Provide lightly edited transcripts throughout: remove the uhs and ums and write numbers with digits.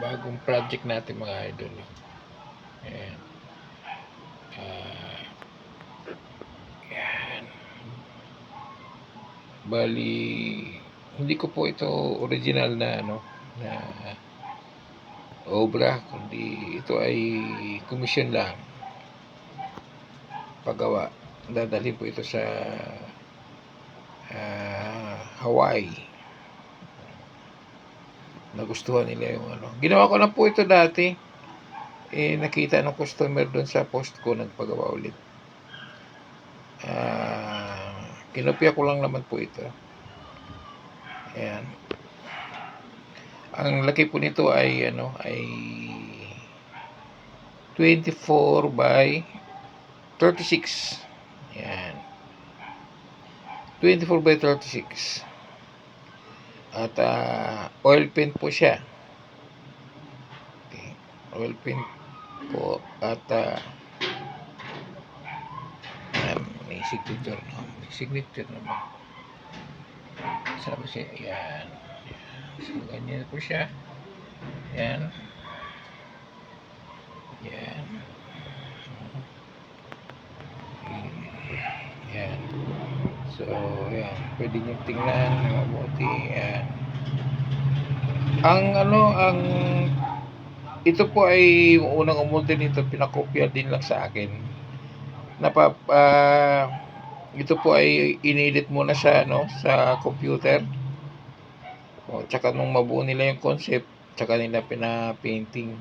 bagong project natin mga idol. Ayan. Ayan. Bali, hindi ko po ito original na na obra, kundi ito ay commission lang. Paggawa. Dadalhin po ito sa Hawaii. Nagustuhan nila yung Ginawa ko na po ito dati. Nakita ng customer doon sa post ko, nagpagawa ulit. Kinopya ko lang naman po ito. Ayan. Ang laki po nito ay 24 by 36. Ayan. 24 by 36. At oil paint po siya. Okay. Oil paint po. At may signature. May signature naman. Sabi siya, ayan. So, ganyan po siya. Ayan. Ayan. Ayan. So, ayan. Pwede nyo tingnan ng mabuti. Ayan. Ito po ay yung unang umulti nito, pinakopya din lang sa akin. Ito po ay inedit muna sa computer. Tsaka nung mabuo nila yung concept, tsaka nila pina-painting.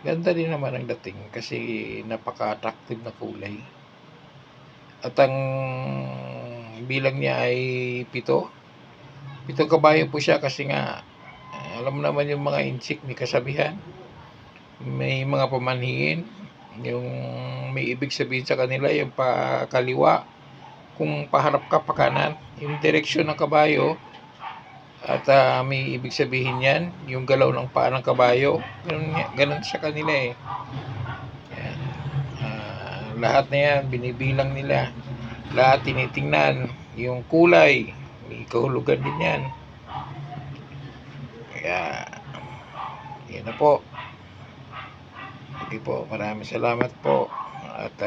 Ganda din naman ang dating kasi napaka-attractive na kulay. At ang bilang niya ay 7. 7 kabayo po siya kasi nga alam mo naman yung mga insik, may kasabihan. May mga pamanhiin. Yung may ibig sabihin sa kanila, yung pakaliwa. Kung paharap ka, pakanan. Yung direksyon ng kabayo. At may ibig sabihin yan, yung galaw ng paa ng kabayo. Ganun sa kanila eh. Yan. Lahat na yan, binibilang nila. Lahat tinitingnan. Yung kulay, may kahulugan din yan. Kaya, yan na po. Okay po, maraming salamat po. At